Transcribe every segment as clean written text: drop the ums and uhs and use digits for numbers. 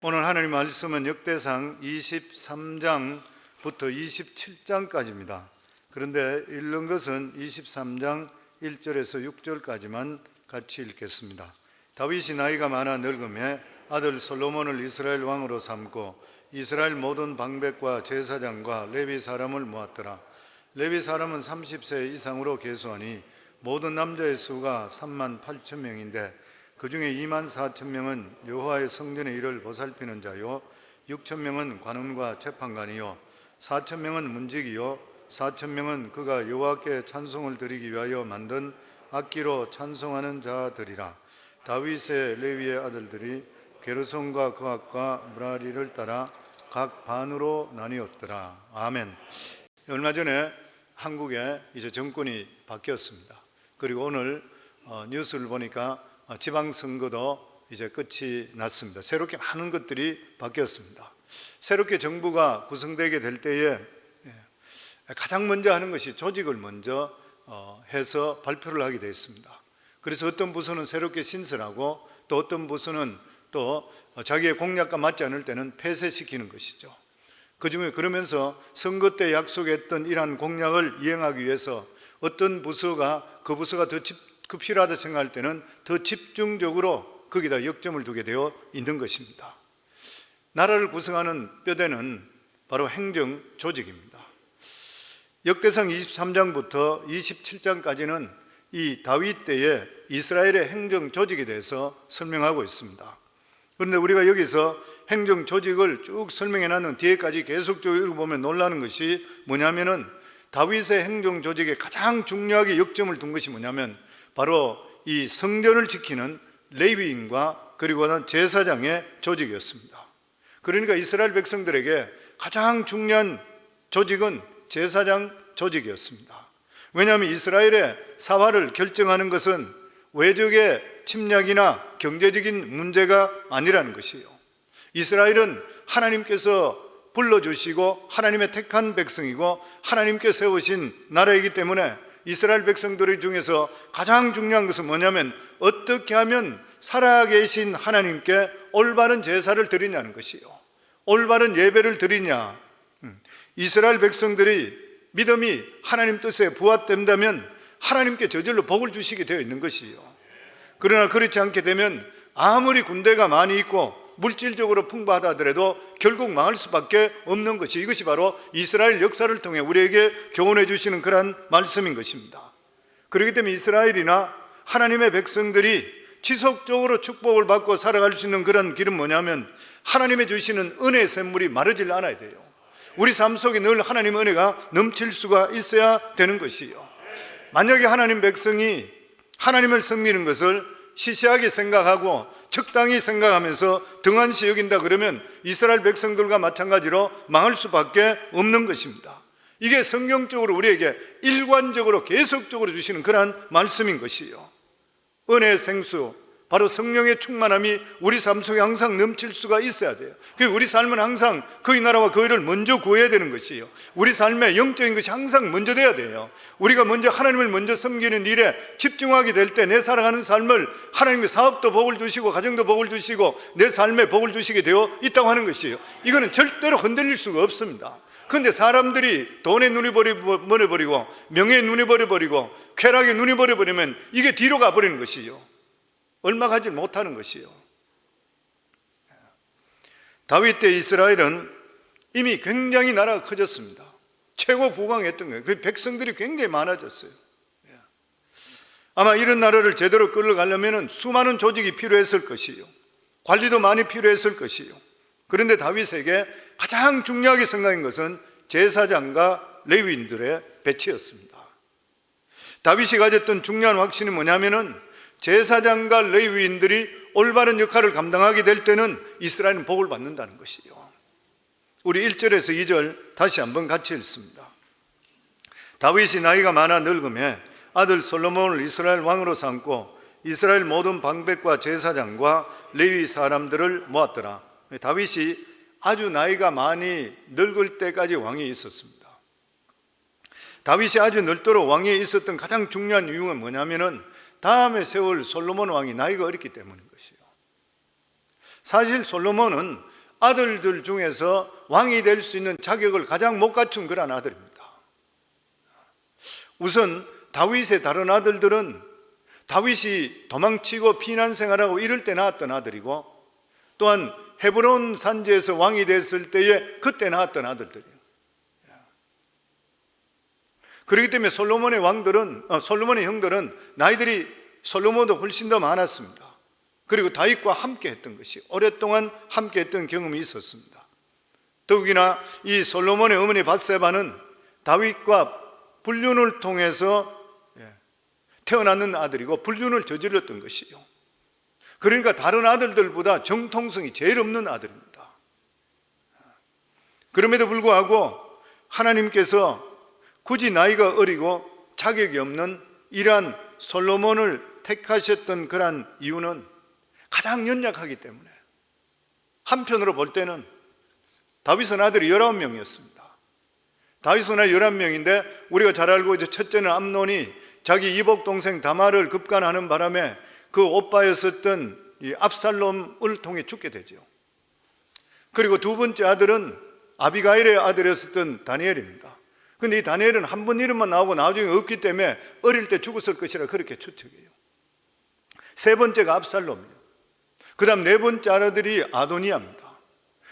오늘 하나님 말씀은 역대상 23장부터 27장까지입니다. 그런데 읽는 것은 23장 1절에서 6절까지만 같이 읽겠습니다. 다윗이 나이가 많아 늙음에 아들 솔로몬을 이스라엘 왕으로 삼고 이스라엘 모든 방백과 제사장과 레위 사람을 모았더라. 레위 사람은 30세 이상으로 계수하니 모든 남자의 수가 3만 8천 명인데 그 중에 2만 4천 명은 여호와의 성전의 일을 보살피는 자요 6천 명은 관원과 재판관이요 4천 명은 문지기요 4천 명은 그가 여호와께 찬송을 드리기 위하여 만든 악기로 찬송하는 자들이라. 다윗의 레위의 아들들이 게르손과 그앗과 무라리를 따라 각 반으로 나뉘었더라. 아멘. 얼마 전에 한국에 이제 정권이 바뀌었습니다. 그리고 오늘 뉴스를 보니까 지방선거도 이제 끝이 났습니다. 새롭게 많은 것들이 바뀌었습니다. 새롭게 정부가 구성되게 될 때에 가장 먼저 하는 것이 조직을 먼저 해서 발표를 하게 되었습니다. 그래서 어떤 부서는 새롭게 신설하고 또 어떤 부서는 또 자기의 공약과 맞지 않을 때는 폐쇄시키는 것이죠. 그중에 그러면서 선거 때 약속했던 이러한 공약을 이행하기 위해서 어떤 부서가 그 부서가 더 필요하다 생각할 때는 더 집중적으로 거기다 역점을 두게 되어 있는 것입니다. 나라를 구성하는 뼈대는 바로 행정 조직입니다. 역대상 23장부터 27장까지는 이 다윗 때의 이스라엘의 행정 조직에 대해서 설명하고 있습니다. 그런데 우리가 여기서 행정 조직을 쭉 설명해 놨는 뒤에까지 계속적으로 읽어보면 놀라는 것이 뭐냐면은 다윗의 행정 조직에 가장 중요하게 역점을 둔 것이 뭐냐면 바로 이 성전을 지키는 레위인과 그리고는 제사장의 조직이었습니다. 그러니까 이스라엘 백성들에게 가장 중요한 조직은 제사장 조직이었습니다. 왜냐하면 이스라엘의 사활을 결정하는 것은 외적의 침략이나 경제적인 문제가 아니라는 것이에요. 이스라엘은 하나님께서 불러주시고 하나님의 택한 백성이고 하나님께 세우신 나라이기 때문에 이스라엘 백성들 중에서 가장 중요한 것은 뭐냐면 어떻게 하면 살아계신 하나님께 올바른 제사를 드리냐는 것이에요. 올바른 예배를 드리냐. 이스라엘 백성들이 믿음이 하나님 뜻에 부합된다면 하나님께 저절로 복을 주시게 되어 있는 것이에요. 그러나 그렇지 않게 되면 아무리 군대가 많이 있고 물질적으로 풍부하다 하더라도 결국 망할 수밖에 없는 것이, 이것이 바로 이스라엘 역사를 통해 우리에게 교훈해 주시는 그런 말씀인 것입니다. 그렇기 때문에 이스라엘이나 하나님의 백성들이 지속적으로 축복을 받고 살아갈 수 있는 그런 길은 뭐냐면 하나님의 주시는 은혜의 샘물이 마르질 않아야 돼요. 우리 삶 속에 늘 하나님의 은혜가 넘칠 수가 있어야 되는 것이에요. 만약에 하나님 백성이 하나님을 섬기는 것을 시시하게 생각하고 적당히 생각하면서 등한시 여긴다 그러면 이스라엘 백성들과 마찬가지로 망할 수밖에 없는 것입니다. 이게 성경적으로 우리에게 일관적으로 계속적으로 주시는 그런 말씀인 것이에요. 은혜의 생수, 바로 성령의 충만함이 우리 삶 속에 항상 넘칠 수가 있어야 돼요. 우리 삶은 항상 그의 나라와 그의 일을 먼저 구해야 되는 것이에요. 우리 삶의 영적인 것이 항상 먼저 돼야 돼요. 우리가 먼저 하나님을 먼저 섬기는 일에 집중하게 될 때 내 살아가는 삶을 하나님의 사업도 복을 주시고 가정도 복을 주시고 내 삶에 복을 주시게 되어 있다고 하는 것이에요. 이거는 절대로 흔들릴 수가 없습니다. 그런데 사람들이 돈에 눈이 멀어버리고 명예에 눈이 멀어버리고 쾌락에 눈이 멀어버리면 이게 뒤로 가버리는 것이에요. 얼마 가지 못하는 것이요. 다윗 때 이스라엘은 이미 굉장히 나라가 커졌습니다. 최고 부강했던 거예요. 그 백성들이 굉장히 많아졌어요. 아마 이런 나라를 제대로 끌어가려면 수많은 조직이 필요했을 것이요. 관리도 많이 필요했을 것이요. 그런데 다윗에게 가장 중요하게 생각한 것은 제사장과 레위인들의 배치였습니다. 다윗이 가졌던 중요한 확신이 뭐냐면은 제사장과 레위인들이 올바른 역할을 감당하게 될 때는 이스라엘은 복을 받는다는 것이요. 우리 1절에서 2절 다시 한번 같이 읽습니다. 다윗이 나이가 많아 늙음에 아들 솔로몬을 이스라엘 왕으로 삼고 이스라엘 모든 방백과 제사장과 레위 사람들을 모았더라. 다윗이 아주 나이가 많이 늙을 때까지 왕위에 있었습니다. 다윗이 아주 늙도록 왕위에 있었던 가장 중요한 이유는 뭐냐면은 다음에 세울 솔로몬 왕이 나이가 어렸기 때문인 것이에요. 사실 솔로몬은 아들들 중에서 왕이 될 수 있는 자격을 가장 못 갖춘 그런 아들입니다. 우선 다윗의 다른 아들들은 다윗이 도망치고 피난 생활하고 이럴 때 낳았던 아들이고, 또한 헤브론 산지에서 왕이 됐을 때에 그때 낳았던 아들들이에요. 그렇기 때문에 솔로몬의 형들은 나이들이 솔로몬보다 훨씬 더 많았습니다. 그리고 다윗과 함께 했던 것이, 오랫동안 함께 했던 경험이 있었습니다. 더욱이나 이 솔로몬의 어머니 밧세바는 다윗과 불륜을 통해서 태어났는 아들이고 불륜을 저질렀던 것이요. 그러니까 다른 아들들보다 정통성이 제일 없는 아들입니다. 그럼에도 불구하고 하나님께서 굳이 나이가 어리고 자격이 없는 이러한 솔로몬을 택하셨던 그러한 이유는 가장 연약하기 때문에, 한편으로 볼 때는 다윗은 아들이 19명이었습니다. 다윗은 아들이 11명인데 우리가 잘 알고 이제 첫째는 암논이 자기 이복 동생 다말을 급간하는 바람에 그 오빠였었던 이 압살롬을 통해 죽게 되죠. 그리고 두 번째 아들은 아비가일의 아들이었었던 다니엘입니다. 근데 이 다니엘은 한 번 이름만 나오고 나중에 없기 때문에 어릴 때 죽었을 것이라 그렇게 추측해요. 세 번째가 압살롬이에요. 그 다음 네 번째 아들이 아도니아입니다.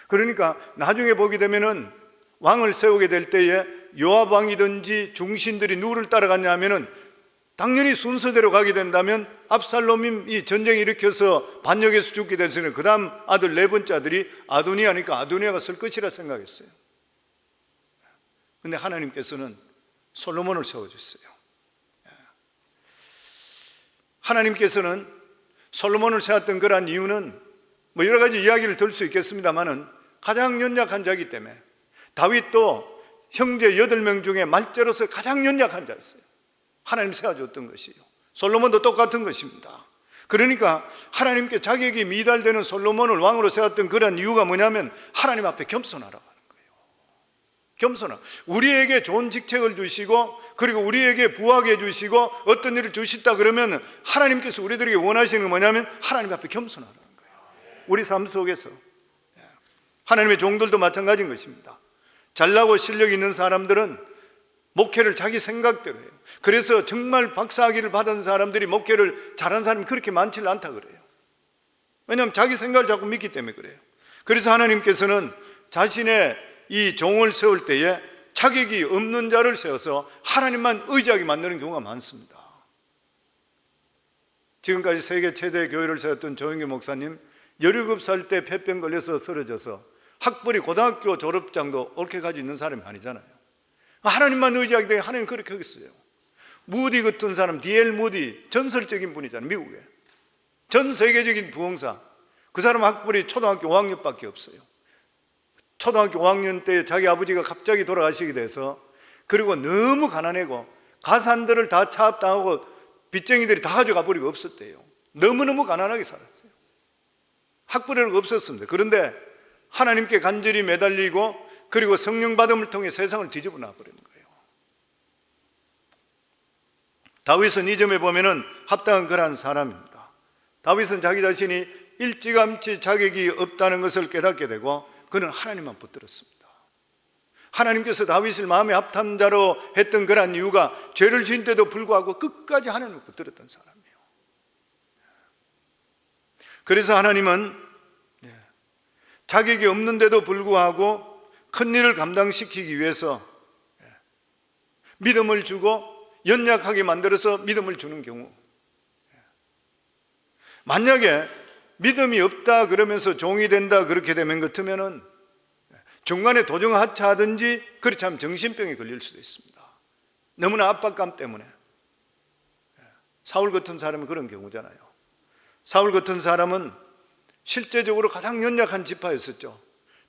그러니까 나중에 보게 되면은 왕을 세우게 될 때에 요압 왕이든지 중신들이 누구를 따라갔냐 하면은 당연히 순서대로 가게 된다면 압살롬이 전쟁 일으켜서 반역해서 죽게 됐으니 그 다음 아들 네 번째 아들이 아도니아니까 아도니아가 쓸 것이라 생각했어요. 근데 하나님께서는 솔로몬을 세워주셨어요. 하나님께서는 솔로몬을 세웠던 그러한 이유는 뭐 여러 가지 이야기를 들 수 있겠습니다만은 가장 연약한 자이기 때문에, 다윗도 형제 8명 중에 말째로서 가장 연약한 자였어요. 하나님 세워줬던 것이요. 솔로몬도 똑같은 것입니다. 그러니까 하나님께 자격이 미달되는 솔로몬을 왕으로 세웠던 그런 이유가 뭐냐면 하나님 앞에 겸손하라고 하는 거예요. 겸손하. 우리에게 좋은 직책을 주시고 그리고 우리에게 부하게 해주시고 어떤 일을 주셨다 그러면 하나님께서 우리들에게 원하시는 건 뭐냐면 하나님 앞에 겸손하라는 거예요. 우리 삶 속에서 하나님의 종들도 마찬가지인 것입니다. 잘나고 실력 있는 사람들은 목회를 자기 생각대로 해요. 그래서 정말 박사학위를 받은 사람들이 목회를 잘하는 사람이 그렇게 많지는 않다 그래요. 왜냐하면 자기 생각을 자꾸 믿기 때문에 그래요. 그래서 하나님께서는 자신의 이 종을 세울 때에 자격이 없는 자를 세워서 하나님만 의지하게 만드는 경우가 많습니다. 지금까지 세계 최대 교회를 세웠던 조영규 목사님 17살 때 폐병 걸려서 쓰러져서 학벌이 고등학교 졸업장도 옳게 가지고 있는 사람이 아니잖아요. 하나님만 의지하기 때문에 하나님 그렇게 하겠어요. 무디 같은 사람, D.L. 무디 전설적인 분이잖아요. 미국에 전 세계적인 부흥사. 그 사람 학벌이 초등학교 5학년밖에 없어요. 초등학교 5학년 때 자기 아버지가 갑자기 돌아가시게 돼서, 그리고 너무 가난하고 가산들을 다 차압당하고 빚쟁이들이 다 가져가 버리고 없었대요. 너무너무 가난하게 살았어요. 학벌이 없었습니다. 그런데 하나님께 간절히 매달리고 그리고 성령 받음을 통해 세상을 뒤집어 놔버리는 거예요. 다윗은 이 점에 보면은 합당한 그러한 사람입니다. 다윗은 자기 자신이 일찌감치 자격이 없다는 것을 깨닫게 되고 그는 하나님만 붙들었습니다. 하나님께서 다윗을 마음의 합탄 자로 했던 그러한 이유가 죄를 지은 때도 불구하고 끝까지 하나님을 붙들었던 사람이에요. 그래서 하나님은 자격이 없는데도 불구하고 큰 일을 감당시키기 위해서 믿음을 주고 연약하게 만들어서 믿음을 주는 경우, 만약에 믿음이 없다 그러면서 종이 된다 그렇게 되면 같으면은 중간에 도정하차하든지 그렇지 않으면 정신병에 걸릴 수도 있습니다. 너무나 압박감 때문에. 사울 같은 사람은 그런 경우잖아요. 사울 같은 사람은 실제적으로 가장 연약한 지파였었죠.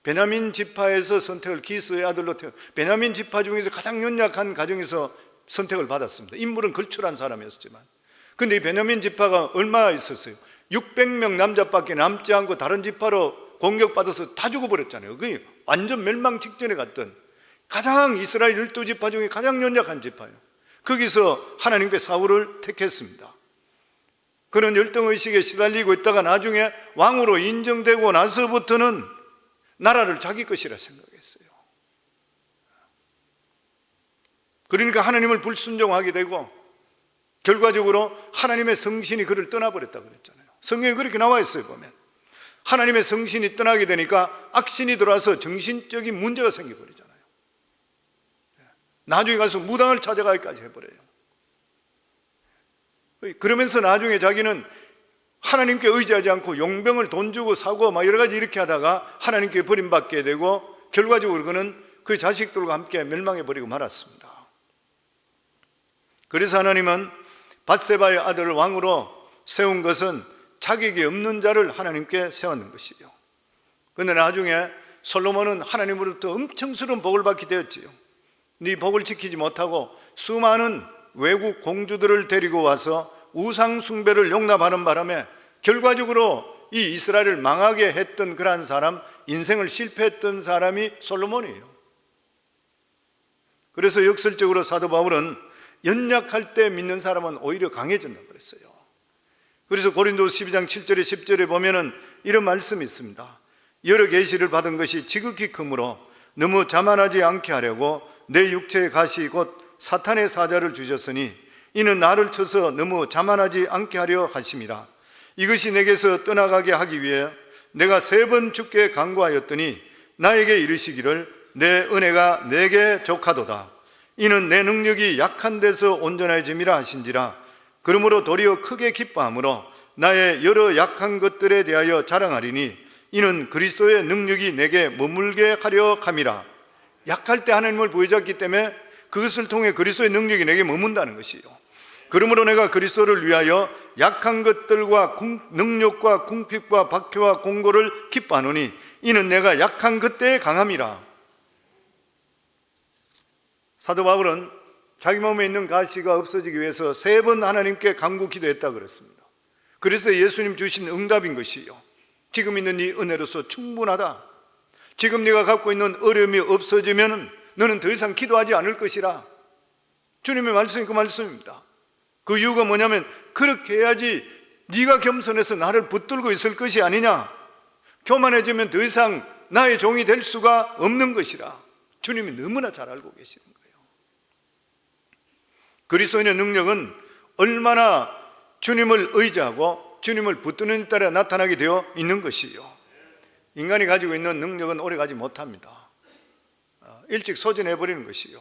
베냐민 지파에서 선택을, 기스의 아들로 태어 베냐민 지파 중에서 가장 연약한 가정에서 선택을 받았습니다. 인물은 걸출한 사람이었지만, 근데 이 베냐민 지파가 얼마나 있었어요? 600명 남자밖에 남지 않고 다른 지파로 공격받아서 다 죽어버렸잖아요. 그게 완전 멸망 직전에 갔던 가장 이스라엘 12지파 중에 가장 연약한 지파예요. 거기서 하나님께 사울을 택했습니다. 그는 열등의식에 시달리고 있다가 나중에 왕으로 인정되고 나서부터는 나라를 자기 것이라 생각했어요. 그러니까 하나님을 불순종하게 되고 결과적으로 하나님의 성신이 그를 떠나버렸다고 그랬잖아요. 성경에 그렇게 나와 있어요. 보면 하나님의 성신이 떠나게 되니까 악신이 들어와서 정신적인 문제가 생겨버리잖아요. 나중에 가서 무당을 찾아가기까지 해버려요. 그러면서 나중에 자기는 하나님께 의지하지 않고 용병을 돈 주고 사고 막 여러 가지 이렇게 하다가 하나님께 버림받게 되고 결과적으로 그는 그 자식들과 함께 멸망해버리고 말았습니다. 그래서 하나님은 밧세바의 아들을 왕으로 세운 것은 자격이 없는 자를 하나님께 세웠는 것이요. 그런데 나중에 솔로몬은 하나님으로부터 엄청스러운 복을 받게 되었지요. 네 복을 지키지 못하고 수많은 외국 공주들을 데리고 와서 우상 숭배를 용납하는 바람에 결과적으로 이 이스라엘을 망하게 했던 그러한 사람, 인생을 실패했던 사람이 솔로몬이에요. 그래서 역설적으로 사도 바울은 연약할 때 믿는 사람은 오히려 강해진다고 그랬어요. 그래서 고린도서 12장 7절에 10절에 보면은 이런 말씀이 있습니다. 여러 계시를 받은 것이 지극히 크므로 너무 자만하지 않게 하려고 내 육체의 가시 곧 사탄의 사자를 주셨으니 이는 나를 쳐서 너무 자만하지 않게 하려 하심이라. 이것이 내게서 떠나가게 하기 위해 내가 3번 주께 간구하였더니 나에게 이르시기를 내 은혜가 내게 족하도다. 이는 내 능력이 약한 데서 온전해짐이라 하신지라. 그러므로 도리어 크게 기뻐함으로 나의 여러 약한 것들에 대하여 자랑하리니 이는 그리스도의 능력이 내게 머물게 하려 함이라. 약할 때 하나님을 보여줬기 때문에 그것을 통해 그리스도의 능력이 내게 머문다는 것이요. 그러므로 내가 그리스도를 위하여 약한 것들과 능력과 궁핍과 박해와 공고를 기뻐하노니 이는 내가 약한 그때에 강함이라. 사도 바울은 자기 몸에 있는 가시가 없어지기 위해서 3번 하나님께 간구 기도했다고 그랬습니다. 그래서 예수님 주신 응답인 것이요. 지금 있는 네 은혜로서 충분하다. 지금 네가 갖고 있는 어려움이 없어지면 너는 더 이상 기도하지 않을 것이라. 주님의 말씀이 그 말씀입니다. 그 이유가 뭐냐면 그렇게 해야지 네가 겸손해서 나를 붙들고 있을 것이 아니냐. 교만해지면 더 이상 나의 종이 될 수가 없는 것이라. 주님이 너무나 잘 알고 계시는 거예요. 그리스도인의 능력은 얼마나 주님을 의지하고 주님을 붙드는 따라 나타나게 되어 있는 것이요. 인간이 가지고 있는 능력은 오래가지 못합니다. 일찍 소진해버리는 것이요.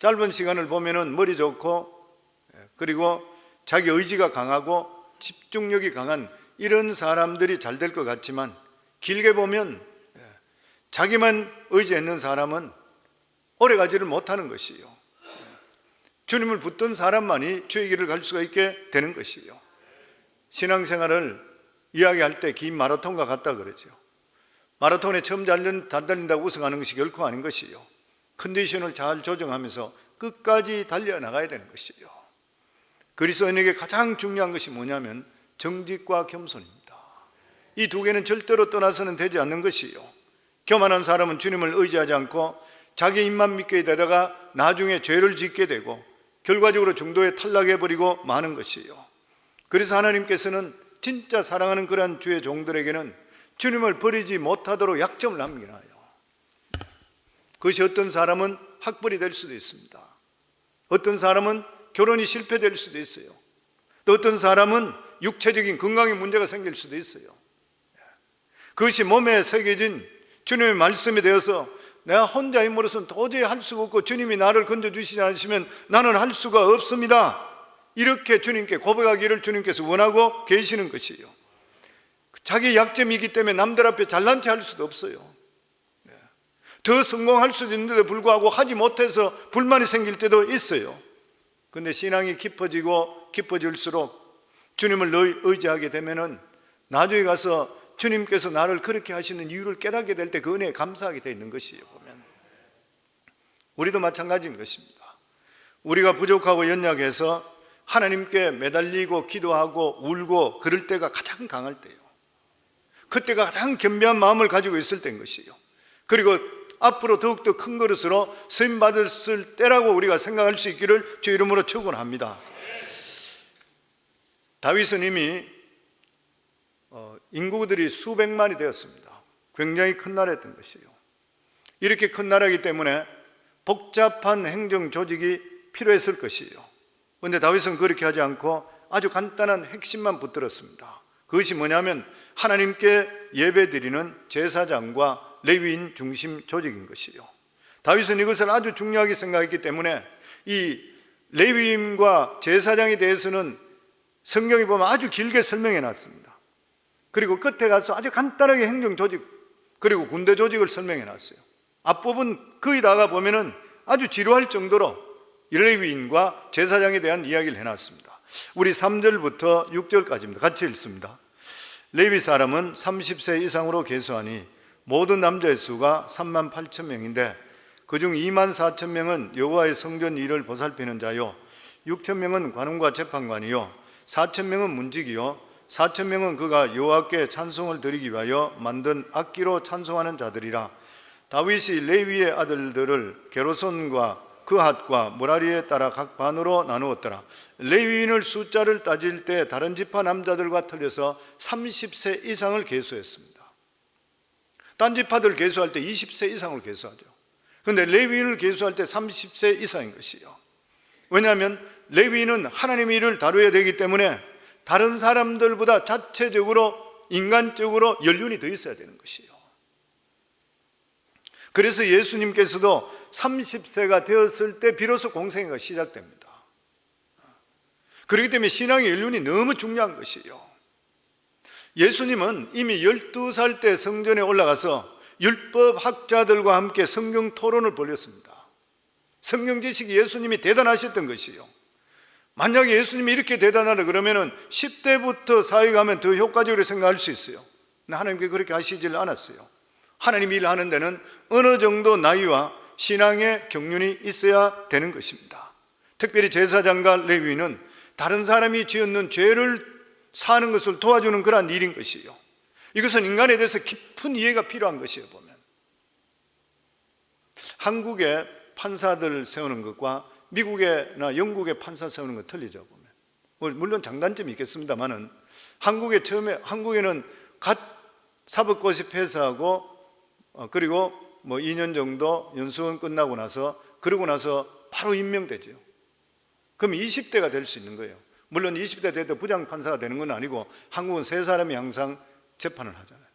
짧은 시간을 보면은 머리 좋고 그리고 자기 의지가 강하고 집중력이 강한 이런 사람들이 잘 될 것 같지만 길게 보면 자기만 의지했는 사람은 오래가지를 못하는 것이요. 주님을 붙든 사람만이 주의 길을 갈 수가 있게 되는 것이요. 신앙생활을 이야기할 때 긴 마라톤과 같다 그러죠. 마라톤에 처음 잘 달린다고 우승하는 것이 결코 아닌 것이요. 컨디션을 잘 조정하면서 끝까지 달려나가야 되는 것이요. 그리스도인에게 가장 중요한 것이 뭐냐면 정직과 겸손입니다. 이 두 개는 절대로 떠나서는 되지 않는 것이요. 교만한 사람은 주님을 의지하지 않고 자기 입만 믿게 되다가 나중에 죄를 짓게 되고 결과적으로 중도에 탈락해버리고 마는 것이요. 그래서 하나님께서는 진짜 사랑하는 그러한 주의 종들에게는 주님을 버리지 못하도록 약점을 남겨놔요. 그것이 어떤 사람은 학벌이 될 수도 있습니다. 어떤 사람은 결혼이 실패될 수도 있어요. 또 어떤 사람은 육체적인 건강에 문제가 생길 수도 있어요. 그것이 몸에 새겨진 주님의 말씀이 되어서 내가 혼자 힘으로서는 도저히 할 수가 없고 주님이 나를 건져주시지 않으시면 나는 할 수가 없습니다. 이렇게 주님께 고백하기를 주님께서 원하고 계시는 것이에요. 자기 약점이기 때문에 남들 앞에 잘난 체 할 수도 없어요. 더 성공할 수도 있는데도 불구하고 하지 못해서 불만이 생길 때도 있어요. 그런데 신앙이 깊어지고 깊어질수록 주님을 의지하게 되면은 나중에 가서 주님께서 나를 그렇게 하시는 이유를 깨닫게 될 때 그 은혜에 감사하게 되어 있는 것이에요. 보면 우리도 마찬가지인 것입니다. 우리가 부족하고 연약해서 하나님께 매달리고 기도하고 울고 그럴 때가 가장 강할 때예요. 그때가 가장 겸비한 마음을 가지고 있을 때인 것이에요. 그리고 앞으로 더욱더 큰 그릇으로 쓰임받았을 때라고 우리가 생각할 수 있기를 주 이름으로 축원합니다. 다윗은 이미 인구들이 수백만이 되었습니다. 굉장히 큰 나라였던 것이에요. 이렇게 큰 나라이기 때문에 복잡한 행정 조직이 필요했을 것이에요. 그런데 다윗은 그렇게 하지 않고 아주 간단한 핵심만 붙들었습니다. 그것이 뭐냐면 하나님께 예배드리는 제사장과 레위인 중심 조직인 것이에요. 다윗은 이것을 아주 중요하게 생각했기 때문에 이 레위인과 제사장에 대해서는 성경에 보면 아주 길게 설명해 놨습니다. 그리고 끝에 가서 아주 간단하게 행정 조직 그리고 군대 조직을 설명해 놨어요. 앞부분 거의 다가 보면은 아주 지루할 정도로 레위인과 제사장에 대한 이야기를 해놨습니다. 우리 3절부터 6절까지입니다. 같이 읽습니다. 레위 사람은 30세 이상으로 계수하니 모든 남자의 수가 3만 8천 명인데 그중 2만 4천 명은 여호와의 성전 일을 보살피는 자요 6천 명은 관원과 재판관이요 4천 명은 문지기요 4천 명은 그가 여호와께 찬송을 드리기 위하여 만든 악기로 찬송하는 자들이라. 다윗이 레위의 아들들을 게르손과 그핫과 무라리에 따라 각 반으로 나누었더라. 레위인을 숫자를 따질 때 다른 지파 남자들과 틀려서 30세 이상을 계수했습니다. 딴 지파들 계수할 때 20세 이상을 계수하죠. 그런데 레위인을 계수할 때 30세 이상인 것이요. 왜냐하면 레위인은 하나님의 일을 다루어야 되기 때문에 다른 사람들보다 자체적으로 인간적으로 연륜이 더 있어야 되는 것이요. 그래서 예수님께서도 30세가 되었을 때 비로소 공생애가 시작됩니다. 그렇기 때문에 신앙의 연륜이 너무 중요한 것이요. 예수님은 이미 12살 때 성전에 올라가서 율법학자들과 함께 성경 토론을 벌였습니다. 성경 지식이 예수님이 대단하셨던 것이요. 만약에 예수님이 이렇게 대단하다 그러면 10대부터 사회 가면 더 효과적으로 생각할 수 있어요. 근데 하나님께 그렇게 하시질 않았어요. 하나님 일을 하는 데는 어느 정도 나이와 신앙의 경륜이 있어야 되는 것입니다. 특별히 제사장과 레위인은 다른 사람이 지었는 죄를 사는 것을 도와주는 그런 일인 것이에요. 이것은 인간에 대해서 깊은 이해가 필요한 것이에요. 보면 한국의 판사들 세우는 것과 미국이나 영국의 판사 세우는 것 틀리죠. 보면 물론 장단점이 있겠습니다만은 한국에는 갓 사법고시 패스하고 그리고 2년 정도 연수원 끝나고 나서 그러고 나서 바로 임명되죠. 그럼 20대가 될 수 있는 거예요. 물론 20대 돼도 부장판사가 되는 건 아니고 한국은 세 사람이 항상 재판을 하잖아요.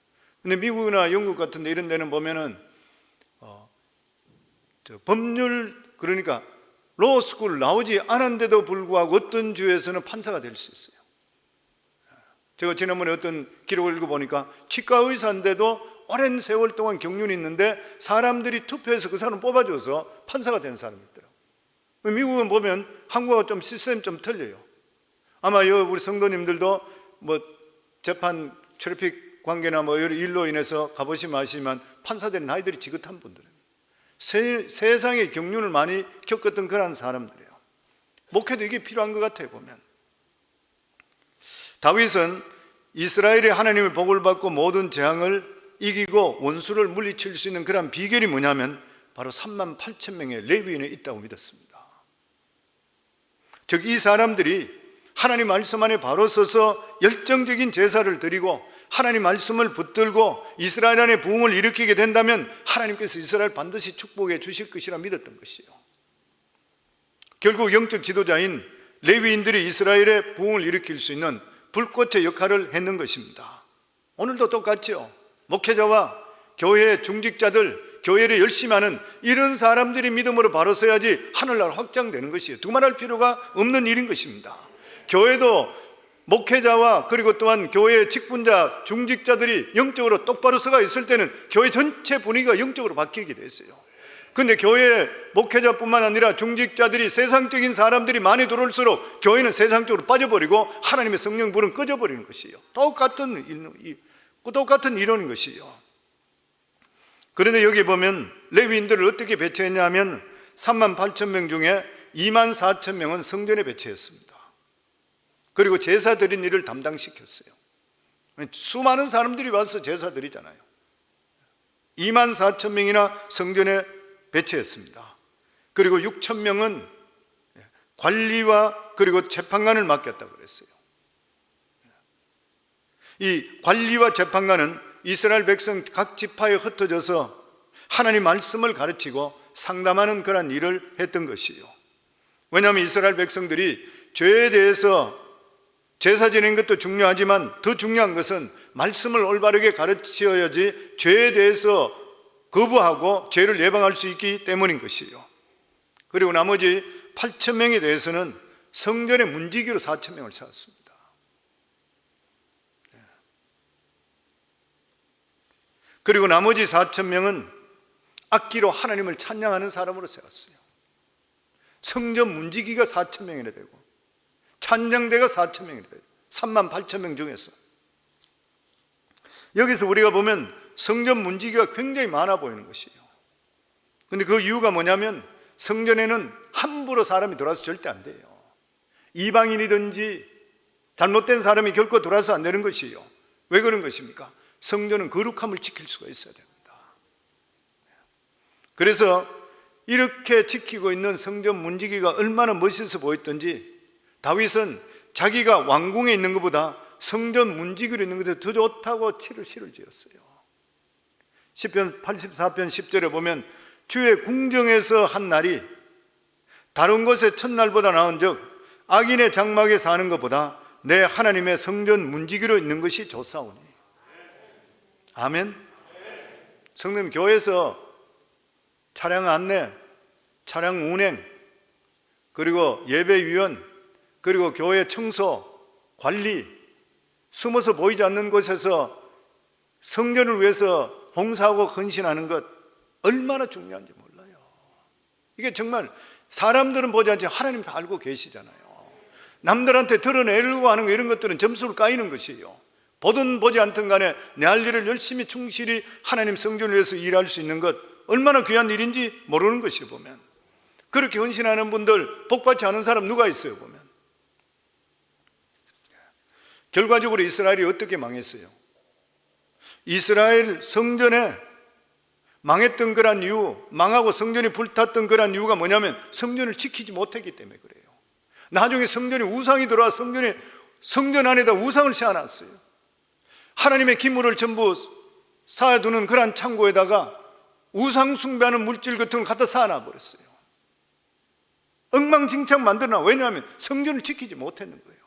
근데 미국이나 영국 같은 데 이런 데는 보면은 법률 그러니까 로스쿨 나오지 않은데도 불구하고 어떤 주에서는 판사가 될 수 있어요. 제가 지난번에 어떤 기록을 읽어보니까 치과 의사인데도 오랜 세월 동안 경륜이 있는데 사람들이 투표해서 그 사람 뽑아줘서 판사가 된 사람이 있더라고요. 미국은 보면 한국하고 좀 시스템이 좀 틀려요. 아마 우리 성도님들도 재판 트래픽 관계나 일로 인해서 가보시면 아시지만 판사들은 나이들이 지긋한 분들이에요. 세상의 경륜을 많이 겪었던 그런 사람들이에요. 목회도 이게 필요한 것 같아요. 보면 다윗은 이스라엘의 하나님의 복을 받고 모든 재앙을 이기고 원수를 물리칠 수 있는 그런 비결이 뭐냐면 바로 3만 8천 명의 레위인이 있다고 믿었습니다. 즉 이 사람들이 하나님 말씀 안에 바로 서서 열정적인 제사를 드리고 하나님 말씀을 붙들고 이스라엘 안에 부흥을 일으키게 된다면 하나님께서 이스라엘 반드시 축복해 주실 것이라 믿었던 것이요. 결국 영적 지도자인 레위인들이 이스라엘의 부흥을 일으킬 수 있는 불꽃의 역할을 했는 것입니다. 오늘도 똑같죠. 목회자와 교회의 중직자들, 교회를 열심히 하는 이런 사람들이 믿음으로 바로 서야지 하늘나라 확장되는 것이에요. 두말할 필요가 없는 일인 것입니다. 교회도 목회자와 그리고 또한 교회의 직분자, 중직자들이 영적으로 똑바로 서가 있을 때는 교회 전체 분위기가 영적으로 바뀌게 됐어요. 그런데 교회 목회자뿐만 아니라 중직자들이 세상적인 사람들이 많이 들어올수록 교회는 세상적으로 빠져버리고 하나님의 성령 불은 꺼져버리는 것이에요. 똑같은 이론인 것이에요. 그런데 여기 보면 레위인들을 어떻게 배치했냐 하면 3만 8천 명 중에 2만 4천 명은 성전에 배치했습니다. 그리고 제사 드린 일을 담당시켰어요. 수많은 사람들이 와서 제사 드리잖아요. 2만 4천 명이나 성전에 배치했습니다. 그리고 6천 명은 관리와 그리고 재판관을 맡겼다고 그랬어요. 이 관리와 재판관은 이스라엘 백성 각 지파에 흩어져서 하나님 말씀을 가르치고 상담하는 그런 일을 했던 것이요. 왜냐하면 이스라엘 백성들이 죄에 대해서 제사 지내는 것도 중요하지만 더 중요한 것은 말씀을 올바르게 가르쳐야지 죄에 대해서 거부하고 죄를 예방할 수 있기 때문인 것이요. 그리고 나머지 8천 명에 대해서는 성전의 문지기로 4천 명을 세웠습니다. 그리고 나머지 4천 명은 악기로 하나님을 찬양하는 사람으로 세웠어요. 성전 문지기가 4천 명이나 되고 찬양대가 4천 명이나 되고 3만 8천 명 중에서 여기서 우리가 보면 성전 문지기가 굉장히 많아 보이는 것이에요. 그런데 그 이유가 뭐냐면 성전에는 함부로 사람이 들어와서 절대 안 돼요. 이방인이든지 잘못된 사람이 결코 들어와서 안 되는 것이에요. 왜 그런 것입니까? 성전은 거룩함을 지킬 수가 있어야 됩니다. 그래서 이렇게 지키고 있는 성전 문지기가 얼마나 멋있어 보였던지 다윗은 자기가 왕궁에 있는 것보다 성전 문지기로 있는 것에 더 좋다고 시를 지었어요. 시편 84편 10절에 보면 주의 궁정에서 한 날이 다른 곳의 첫날보다 나은즉 악인의 장막에 사는 것보다 내 하나님의 성전 문지기로 있는 것이 좋사오니. 아멘. 성도님, 교회에서 차량 안내, 차량 운행, 그리고 예배위원, 그리고 교회 청소, 관리, 숨어서 보이지 않는 곳에서 성전을 위해서 봉사하고 헌신하는 것 얼마나 중요한지 몰라요. 이게 정말 사람들은 보지 않지 하나님 다 알고 계시잖아요. 남들한테 드러내려고 하는 거, 이런 것들은 점수를 까이는 것이에요. 보든 보지 않든 간에 내 할 일을 열심히 충실히 하나님 성전을 위해서 일할 수 있는 것 얼마나 귀한 일인지 모르는 것이에요. 보면 그렇게 헌신하는 분들, 복받지 않은 사람 누가 있어요? 보면 결과적으로 이스라엘이 어떻게 망했어요? 이스라엘 성전에 망했던 그런 이유, 망하고 성전이 불탔던 그런 이유가 뭐냐면 성전을 지키지 못했기 때문에 그래요. 나중에 성전에 우상이 들어와 성전 안에다 우상을 세워놨어요. 하나님의 기물을 전부 쌓아두는 그런 창고에다가 우상 숭배하는 물질 같은 걸 갖다 쌓아놔버렸어요. 엉망진창 만들어놔. 왜냐하면 성전을 지키지 못했는 거예요.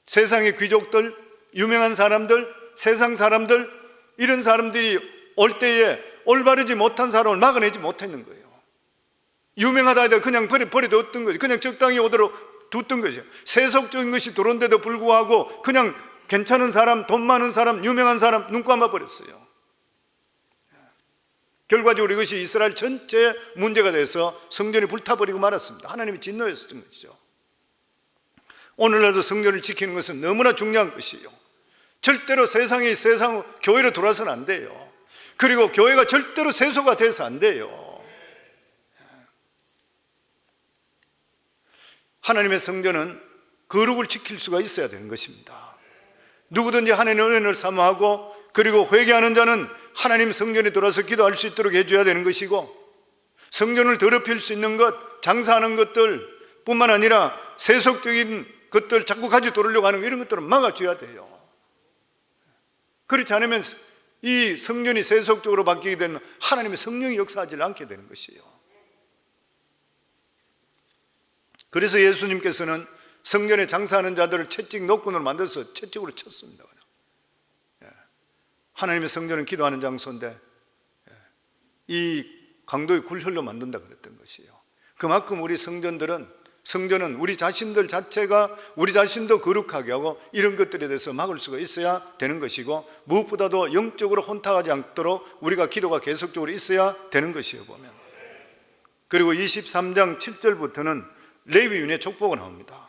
세상의 귀족들, 유명한 사람들, 세상 사람들, 이런 사람들이 올 때에 올바르지 못한 사람을 막아내지 못했는 거예요. 유명하다 해도 그냥 버려뒀던 거죠. 그냥 적당히 오도록 뒀던 거죠. 세속적인 것이 들어온데도 불구하고 그냥 괜찮은 사람, 돈 많은 사람, 유명한 사람 눈 감아버렸어요. 결과적으로 이것이 이스라엘 전체의 문제가 돼서 성전이 불타버리고 말았습니다. 하나님이 진노했던 것이죠. 오늘날도 성전을 지키는 것은 너무나 중요한 것이에요. 절대로 세상 교회로 들어와서는 안 돼요. 그리고 교회가 절대로 세소가 돼서 안 돼요. 하나님의 성전은 거룩을 지킬 수가 있어야 되는 것입니다. 누구든지 하나님의 은혜를 사모하고 그리고 회개하는 자는 하나님 성전에 들어와서 기도할 수 있도록 해줘야 되는 것이고, 성전을 더럽힐 수 있는 것, 장사하는 것들 뿐만 아니라 세속적인 것들 자꾸 가지고 들어오려고 하는 이런 것들은 막아줘야 돼요. 그렇지 않으면 이 성전이 세속적으로 바뀌게 되면 하나님의 성령이 역사하지 않게 되는 것이에요. 그래서 예수님께서는 성전에 장사하는 자들을 채찍 노끈으로 만들어서 채찍으로 쳤습니다. 하나님의 성전은 기도하는 장소인데 이 강도의 굴혈로 만든다 그랬던 것이에요. 그만큼 우리 성전은 우리 자신들 자체가 우리 자신도 거룩하게 하고 이런 것들에 대해서 막을 수가 있어야 되는 것이고, 무엇보다도 영적으로 혼탁하지 않도록 우리가 기도가 계속적으로 있어야 되는 것이에요. 보면 그리고 23장 7절부터는 레위인의 족보가 나옵니다.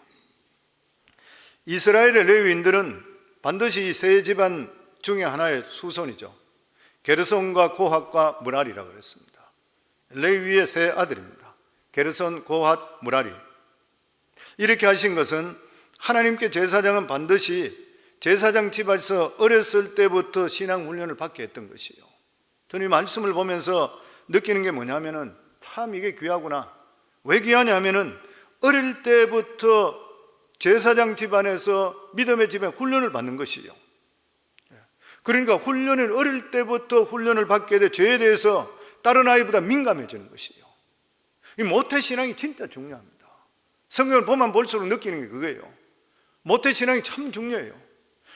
이스라엘의 레위인들은 반드시 세 집안 중에 하나의 후손이죠. 게르손과 고핫과 무라리라고 그랬습니다. 레위의 세 아들입니다. 게르손, 고핫, 무라리. 이렇게 하신 것은 하나님께 제사장은 반드시 제사장 집에서 어렸을 때부터 신앙 훈련을 받게 했던 것이에요. 저는 이 말씀을 보면서 느끼는 게 뭐냐면은 참 이게 귀하구나. 왜 귀하냐면은 어릴 때부터 제사장 집안에서 믿음의 집에 훈련을 받는 것이에요. 그러니까 훈련을 어릴 때부터 훈련을 받게 돼 죄에 대해서 다른 아이보다 민감해지는 것이에요. 이 모태신앙이 진짜 중요합니다. 성경을 보면 볼수록 느끼는 게 그거예요. 모태신앙이 참 중요해요.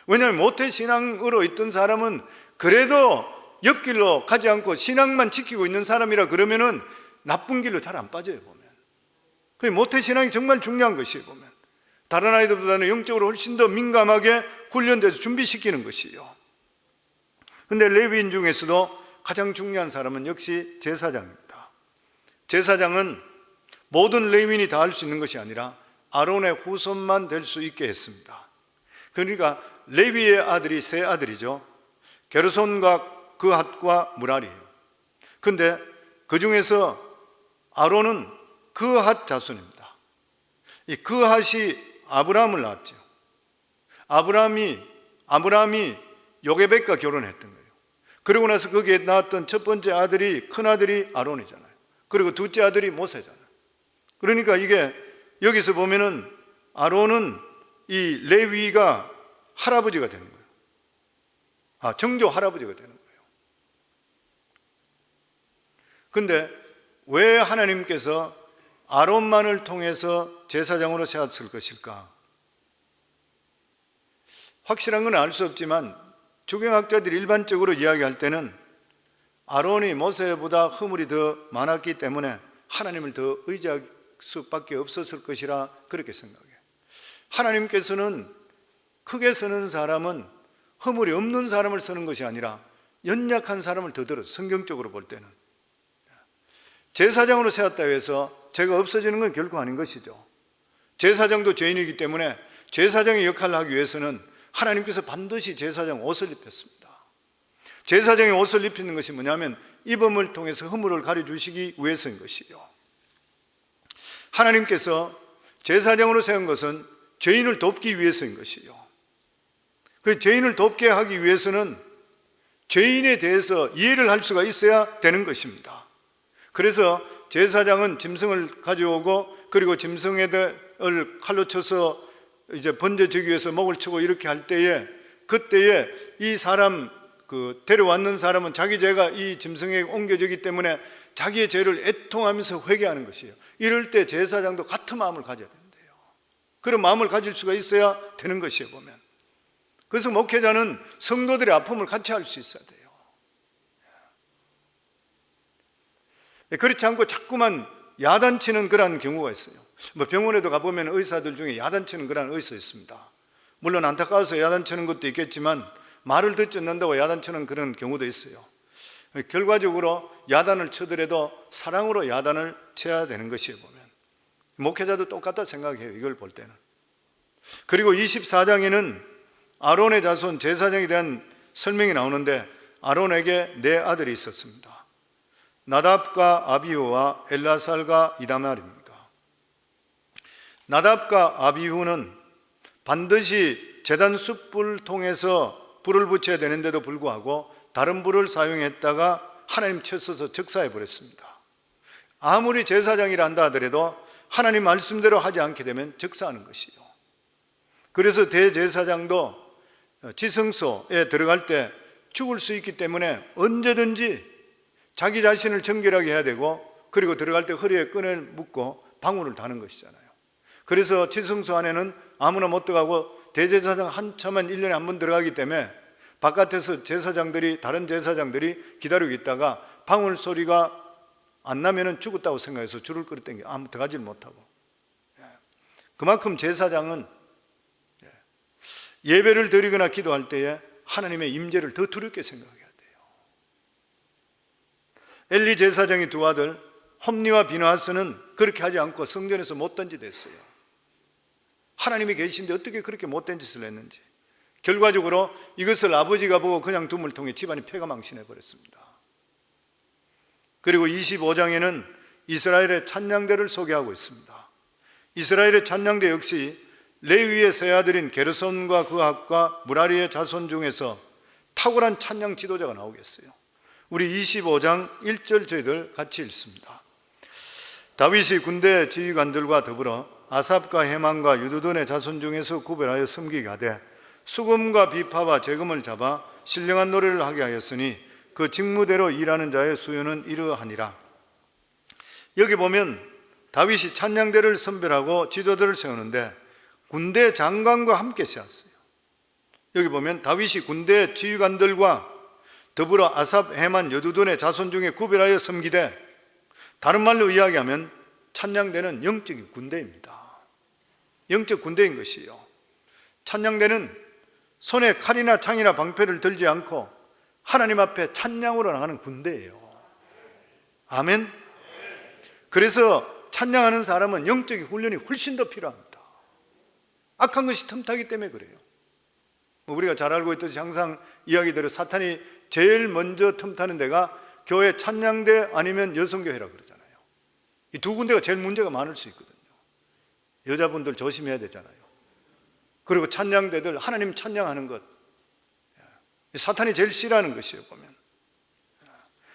왜냐하면 모태신앙으로 있던 사람은 그래도 옆길로 가지 않고 신앙만 지키고 있는 사람이라 그러면은 나쁜 길로 잘 안 빠져요, 보면. 그 모태신앙이 정말 중요한 것이에요, 보면. 다른 아이들보다는 영적으로 훨씬 더 민감하게 훈련돼서 준비시키는 것이에요. 근데 레위인 중에서도 가장 중요한 사람은 역시 제사장입니다. 제사장은 모든 레위인이 다 할 수 있는 것이 아니라 아론의 후손만 될 수 있게 했습니다. 그러니까 레위의 아들이 세 아들이죠. 게르손과 그핫과 무라리예요. 근데 그 중에서 아론은 그핫 자손입니다. 이 그핫이 아브라함을 낳았죠. 아브라함이 요게벳과 결혼했던 거예요. 그러고 나서 거기에 낳았던 첫 번째 아들이, 큰 아들이 아론이잖아요. 그리고 둘째 아들이 모세잖아요. 그러니까 이게 여기서 보면은 아론은 이 레위가 할아버지가 되는 거예요. 정조 할아버지가 되는 거예요. 근데 왜 하나님께서 아론만을 통해서 제사장으로 세웠을 것일까? 확실한 건 알 수 없지만 주경학자들이 일반적으로 이야기할 때는 아론이 모세보다 허물이 더 많았기 때문에 하나님을 더 의지할 수밖에 없었을 것이라 그렇게 생각해요. 하나님께서는 크게 쓰는 사람은 허물이 없는 사람을 쓰는 것이 아니라 연약한 사람을 더 들어요. 성경적으로 볼 때는. 제사장으로 세웠다고 해서 죄가 없어지는 건 결코 아닌 것이죠. 제사장도 죄인이기 때문에 제사장의 역할을 하기 위해서는 하나님께서 반드시 제사장 옷을 입혔습니다. 제사장의 옷을 입히는 것이 뭐냐면 입음을 통해서 허물을 가려주시기 위해서인 것이요. 하나님께서 제사장으로 세운 것은 죄인을 돕기 위해서인 것이요. 그 죄인을 돕게 하기 위해서는 죄인에 대해서 이해를 할 수가 있어야 되는 것입니다. 그래서 제사장은 짐승을 가져오고 그리고 짐승을 칼로 쳐서 이제 번제지기 위해서 목을 치고 이렇게 할 때에 그때에 이 사람 데려왔는 사람은 자기 죄가 이 짐승에게 옮겨지기 때문에 자기의 죄를 애통하면서 회개하는 것이에요. 이럴 때 제사장도 같은 마음을 가져야 된대요. 그런 마음을 가질 수가 있어야 되는 것이에요, 보면. 그래서 목회자는 성도들의 아픔을 같이 할 수 있어야 돼요. 그렇지 않고 자꾸만 야단치는 그런 경우가 있어요. 병원에도 가보면 의사들 중에 야단치는 그런 의사 있습니다. 물론 안타까워서 야단치는 것도 있겠지만 말을 듣지 않는다고 야단치는 그런 경우도 있어요. 결과적으로 야단을 쳐더라도 사랑으로 야단을 쳐야 되는 것이에요, 보면. 목회자도 똑같다 생각해요, 이걸 볼 때는. 그리고 24장에는 아론의 자손 제사장에 대한 설명이 나오는데 아론에게 네 아들이 있었습니다. 나답과 아비후와 엘라살과 이다말입니다. 나답과 아비후는 반드시 제단 숯불을 통해서 불을 붙여야 되는데도 불구하고 다른 불을 사용했다가 하나님 쳐서서 즉사해 버렸습니다. 아무리 제사장이라 한다 하더라도 하나님 말씀대로 하지 않게 되면 즉사하는 것이요. 그래서 대제사장도 지성소에 들어갈 때 죽을 수 있기 때문에 언제든지 자기 자신을 정결하게 해야 되고 그리고 들어갈 때 허리에 끈을 묶고 방울을 다는 것이잖아요. 그래서 지성소 안에는 아무나 못 들어가고 대제사장 한참만 1년에 한 번 들어가기 때문에 바깥에서 다른 제사장들이 기다리고 있다가 방울 소리가 안 나면은 죽었다고 생각해서 줄을 끌어당겨 아무 들어가질 못하고. 그만큼 제사장은 예배를 드리거나 기도할 때에 하나님의 임재를 더 두렵게 생각해야 돼요. 엘리 제사장의 두 아들 홈니와 비느하스는 그렇게 하지 않고 성전에서 못된 짓 했어요. 하나님이 계신데 어떻게 그렇게 못된 짓을 했는지. 결과적으로 이것을 아버지가 보고 그냥 둠을 통해 집안이 폐가망신해 버렸습니다. 그리고 25장에는 이스라엘의 찬양대를 소개하고 있습니다. 이스라엘의 찬양대 역시 레위의 세 아들인 게르손과 그핫과 무라리의 자손 중에서 탁월한 찬양 지도자가 나오겠어요. 우리 25장 1절 저희들 같이 읽습니다. 다윗이 군대 지휘관들과 더불어 아삽과 헤만과 유두돈의 자손 중에서 구별하여 섬기게 하되 수금과 비파와 재금을 잡아 신령한 노래를 하게 하였으니 그 직무대로 일하는 자의 수요는 이러하니라. 여기 보면 다윗이 찬양대를 선별하고 지도들을 세우는데 군대 장관과 함께 세웠어요. 여기 보면 다윗이 군대 지휘관들과 더불어 아삽, 헤만, 여두둔의 자손 중에 구별하여 섬기되, 다른 말로 이야기하면 찬양대는 영적인 군대입니다. 영적 군대인 것이요, 찬양대는 손에 칼이나 창이나 방패를 들지 않고 하나님 앞에 찬양으로 나가는 군대예요. 아멘. 그래서 찬양하는 사람은 영적인 훈련이 훨씬 더 필요합니다. 악한 것이 틈타기 때문에 그래요. 우리가 잘 알고 있듯이 항상 이야기대로 사탄이 제일 먼저 틈타는 데가 교회 찬양대 아니면 여성교회라 그러잖아요. 이 두 군데가 제일 문제가 많을 수 있거든요. 여자분들 조심해야 되잖아요. 그리고 찬양대들 하나님 찬양하는 것, 사탄이 제일 싫어하는 것이에요, 보면.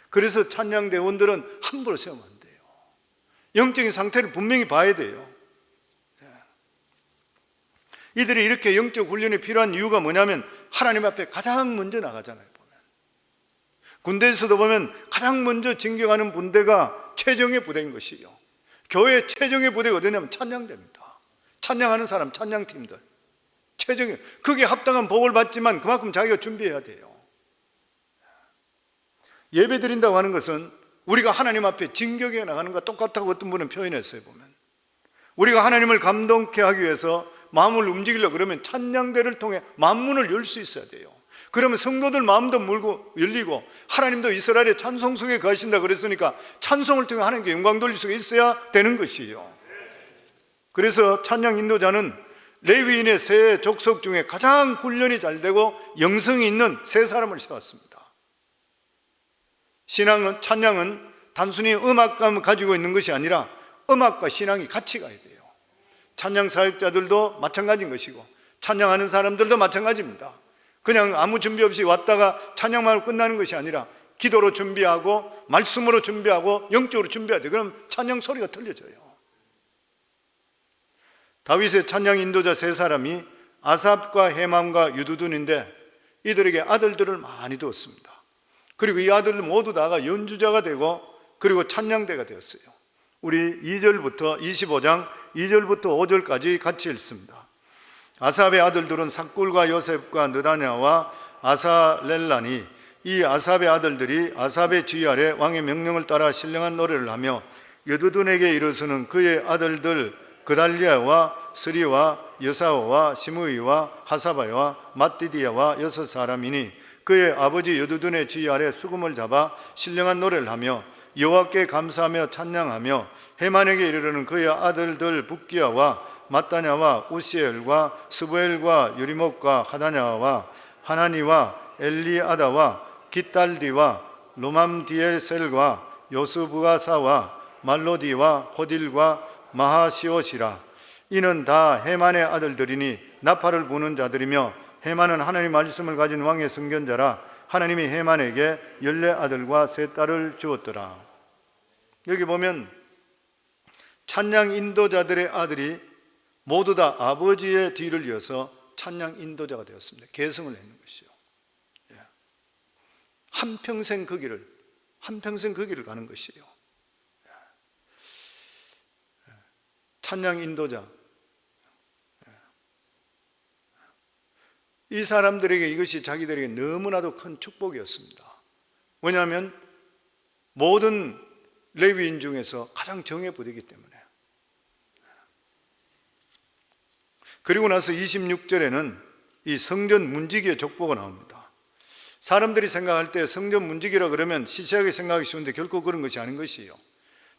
그래서 찬양대원들은 함부로 세우면 안 돼요. 영적인 상태를 분명히 봐야 돼요. 이들이 이렇게 영적 훈련이 필요한 이유가 뭐냐면 하나님 앞에 가장 먼저 나가잖아요, 보면. 군대에서도 보면 가장 먼저 진격하는 분대가 최정예 부대인 것이요, 교회 최정예 부대가 어디냐면 찬양대입니다. 찬양하는 사람, 찬양팀들 최정예, 그게 합당한 복을 받지만 그만큼 자기가 준비해야 돼요. 예배 드린다고 하는 것은 우리가 하나님 앞에 진격해 나가는 것과 똑같다고 어떤 분은 표현했어요, 보면. 우리가 하나님을 감동케 하기 위해서 마음을 움직이려고 그러면 찬양대를 통해 만문을 열 수 있어야 돼요. 그러면 성도들 마음도 물고 열리고, 하나님도 이스라엘의 찬송 속에 거하신다 그랬으니까 찬송을 통해 하나님께 영광 돌릴 수가 있어야 되는 것이에요. 그래서 찬양 인도자는 레위인의 세 족속 중에 가장 훈련이 잘 되고 영성이 있는 세 사람을 세웠습니다. 신앙은, 찬양은 단순히 음악감을 가지고 있는 것이 아니라 음악과 신앙이 같이 가야 돼요. 찬양 사역자들도 마찬가지인 것이고 찬양하는 사람들도 마찬가지입니다. 그냥 아무 준비 없이 왔다가 찬양만 하고 끝나는 것이 아니라 기도로 준비하고 말씀으로 준비하고 영적으로 준비해야 돼요. 그럼 찬양 소리가 들려져요. 다윗의 찬양 인도자 세 사람이 아삽과 헤만과 유두둔인데 이들에게 아들들을 많이 두었습니다. 그리고 이 아들들 모두 다가 연주자가 되고 그리고 찬양대가 되었어요. 우리 2절부터 25장 2절부터 5절까지 같이 읽습니다. 아삽의 아들들은 삭굴과 요셉과 느다냐와 아사렐라니, 이 아삽의 아들들이 아삽의 지휘 아래 왕의 명령을 따라 신령한 노래를 하며 여두둔에게 이르서는 그의 아들들 그달리아와 스리와 여사오와 시므이와 하사바와 맏디디아와 6 사람이니 그의 아버지 여두둔의 지휘 아래 수금을 잡아 신령한 노래를 하며 여호와께 감사하며 찬양하며 헤만에게 이르르는 그의 아들들 붓기야와 마따냐와 우시엘과 스부엘과 유리목과 하다냐와 하나니와 엘리아다와 깃달디와 로맘디엘셀과 요스부가사와 말로디와 호딜과 마하시옷이라. 이는 다 헤만의 아들들이니 나팔을 부는 자들이며 헤만은 하나님 말씀을 가진 왕의 선견자라. 하나님이 헤만에게 14아들과 3딸을 주었더라. 여기 보면 찬양 인도자들의 아들이 모두 다 아버지의 뒤를 이어서 찬양 인도자가 되었습니다. 계승을 했는 것이요. 한평생 그 길을 가는 것이에요. 찬양 인도자. 이 사람들에게 이것이 자기들에게 너무나도 큰 축복이었습니다. 왜냐하면 모든 레위인 중에서 가장 정예 부대이기 때문에. 그리고 나서 26절에는 이 성전 문지기의 족보가 나옵니다. 사람들이 생각할 때 성전 문지기라 그러면 시시하게 생각하기 쉬운데 결코 그런 것이 아닌 것이에요.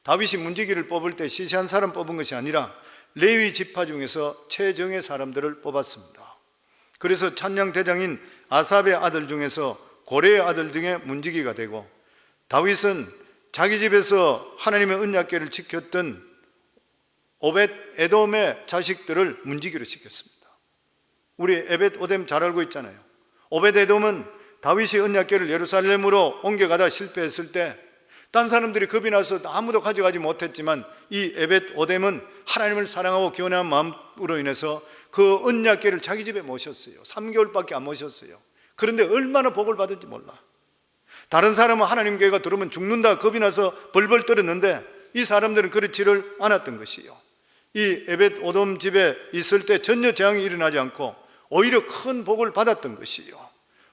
다윗이 문지기를 뽑을 때 시시한 사람 뽑은 것이 아니라 레위 지파 중에서 최정의 사람들을 뽑았습니다. 그래서 찬양 대장인 아삽의 아들 중에서 고레의 아들 중에 문지기가 되고, 다윗은 자기 집에서 하나님의 언약궤를 지켰던 오벳 에돔의 자식들을 문지기로 시켰습니다. 우리 에벳 오뎀 잘 알고 있잖아요. 오벳 에돔은 다윗이 언약궤를 예루살렘으로 옮겨가다 실패했을 때 딴 사람들이 겁이 나서 아무도 가져가지 못했지만 이 에벳 오뎀은 하나님을 사랑하고 기원한 마음으로 인해서 그 언약궤를 자기 집에 모셨어요. 3개월밖에 안 모셨어요. 그런데 얼마나 복을 받은지 몰라. 다른 사람은 하나님 교회가 들어오면 죽는다 겁이 나서 벌벌 떨었는데 이 사람들은 그렇지를 않았던 것이요. 이 에벳 오돔 집에 있을 때 전혀 재앙이 일어나지 않고 오히려 큰 복을 받았던 것이요.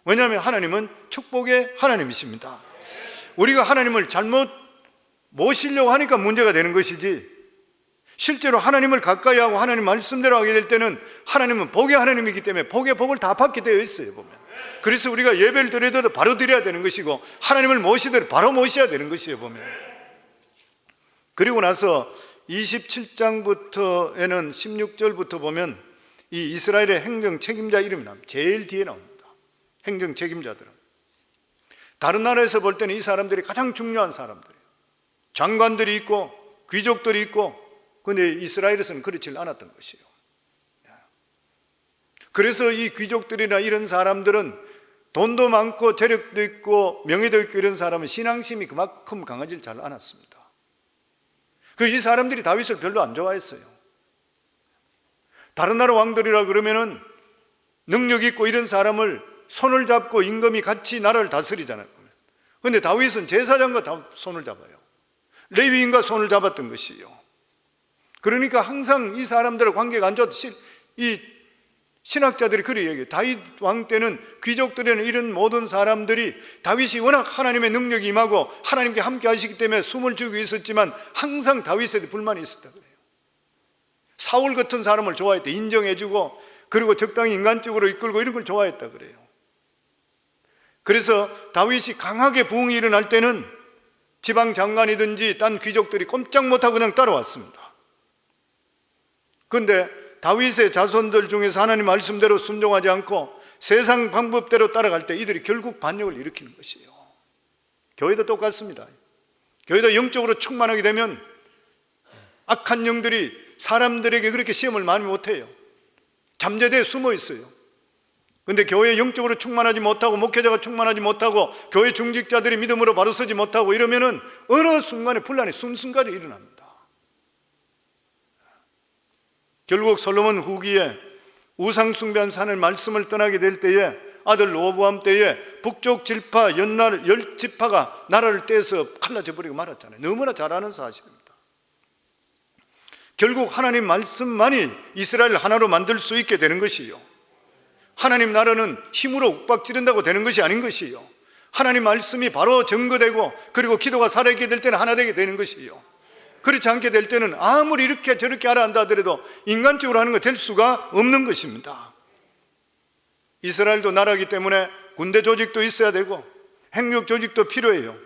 왜냐하면 하나님은 축복의 하나님이십니다. 우리가 하나님을 잘못 모시려고 하니까 문제가 되는 것이지, 실제로 하나님을 가까이 하고 하나님 말씀대로 하게 될 때는 하나님은 복의 하나님이기 때문에 복의 복을 다 받게 되어 있어요, 보면. 그래서 우리가 예배를 드려도 바로 드려야 되는 것이고 하나님을 모시더라도 바로 모셔야 되는 것이에요, 보면. 그리고 나서 27장부터에는 16절부터 보면 이 이스라엘의 행정 책임자 이름이 나옵니다. 제일 뒤에 나옵니다. 행정 책임자들은 다른 나라에서 볼 때는 이 사람들이 가장 중요한 사람들이에요. 장관들이 있고 귀족들이 있고, 그런데 이스라엘에서는 그렇지 않았던 것이에요. 그래서 이 귀족들이나 이런 사람들은 돈도 많고 재력도 있고 명예도 있고 이런 사람은 신앙심이 그만큼 강하지 잘 않았습니다. 이 사람들이 다윗을 별로 안 좋아했어요. 다른 나라 왕들이라 그러면은 능력 있고 이런 사람을 손을 잡고 임금이 같이 나라를 다스리잖아요. 그런데 다윗은 제사장과 다 손을 잡아요. 레위인과 손을 잡았던 것이에요. 그러니까 항상 이 사람들의 관계가 안 좋았던, 이 신학자들이 그렇게 얘기해요. 다윗 왕 때는 귀족들에는 이런 모든 사람들이 다윗이 워낙 하나님의 능력이 임하고 하나님께 함께 하시기 때문에 숨을 죽이고 있었지만 항상 다윗에 불만이 있었다 그래요. 사울 같은 사람을 좋아했대. 인정해주고 그리고 적당히 인간적으로 이끌고 이런 걸 좋아했다 그래요. 그래서 다윗이 강하게 부흥이 일어날 때는 지방 장관이든지 딴 귀족들이 꼼짝 못하고 그냥 따라왔습니다. 그런데 다윗의 자손들 중에서 하나님 말씀대로 순종하지 않고 세상 방법대로 따라갈 때 이들이 결국 반역을 일으키는 것이에요. 교회도 똑같습니다. 교회도 영적으로 충만하게 되면 악한 영들이 사람들에게 그렇게 시험을 많이 못해요. 잠재대에 숨어 있어요. 그런데 교회 영적으로 충만하지 못하고 목회자가 충만하지 못하고 교회 중직자들이 믿음으로 바로 서지 못하고 이러면은 어느 순간에 분란이 순순간에 일어납니다. 결국 솔로몬 후기에 우상 숭배한 산을 말씀을 떠나게 될 때에 아들 로보암 때에 북쪽 지파 연날 10지파가 나라를 떼서 갈라져 버리고 말았잖아요. 너무나 잘 아는 사실입니다. 결국 하나님 말씀만이 이스라엘 하나로 만들 수 있게 되는 것이요, 하나님 나라는 힘으로 욱박지른다고 되는 것이 아닌 것이요, 하나님 말씀이 바로 증거되고 그리고 기도가 살아있게 될 때는 하나 되게 되는 것이요, 그렇지 않게 될 때는 아무리 이렇게 저렇게 하라 한다 하더라도 인간적으로 하는 거 될 수가 없는 것입니다. 이스라엘도 나라이기 때문에 군대 조직도 있어야 되고 행력 조직도 필요해요.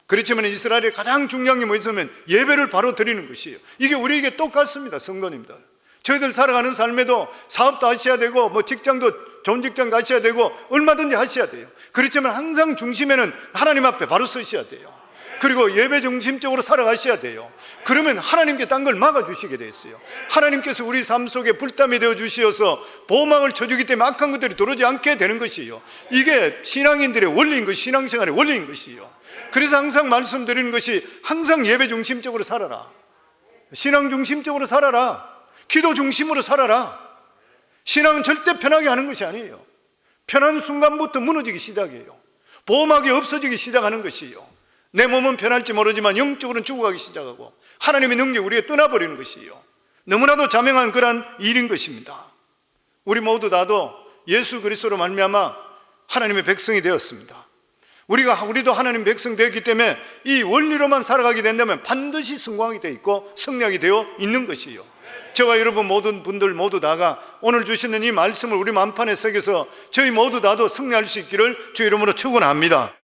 그렇지만 이스라엘의 가장 중요한 게 뭐냐면 예배를 바로 드리는 것이에요. 이게 우리에게 똑같습니다. 성도님들, 저희들 살아가는 삶에도 사업도 하셔야 되고 뭐 직장도 좋은 직장 가셔야 되고 얼마든지 하셔야 돼요. 그렇지만 항상 중심에는 하나님 앞에 바로 서셔야 돼요. 그리고 예배 중심적으로 살아가셔야 돼요. 그러면 하나님께 딴 걸 막아주시게 돼 있어요. 하나님께서 우리 삶 속에 불담이 되어 주시어서 보호막을 쳐주기 때문에 악한 것들이 들어오지 않게 되는 것이에요. 이게 신앙인들의 원리인 것이, 신앙생활의 원리인 것이에요. 그래서 항상 말씀드리는 것이 항상 예배 중심적으로 살아라, 신앙 중심적으로 살아라, 기도 중심으로 살아라. 신앙은 절대 편하게 하는 것이 아니에요. 편한 순간부터 무너지기 시작해요. 보호막이 없어지기 시작하는 것이에요. 내 몸은 편할지 모르지만 영적으로는 죽어가기 시작하고 하나님의 능력이 우리가 떠나버리는 것이에요. 너무나도 자명한 그런 일인 것입니다. 우리 모두 다도 예수 그리스도로 말미암아 하나님의 백성이 되었습니다. 우리도 하나님 백성 되었기 때문에 이 원리로만 살아가게 된다면 반드시 성공하게 되어 있고 승리하게 되어 있는 것이에요. 저와 여러분 모든 분들 모두 다가 오늘 주시는 이 말씀을 우리 만판에 새겨서 저희 모두 다도 승리할 수 있기를 주의 이름으로 축원합니다.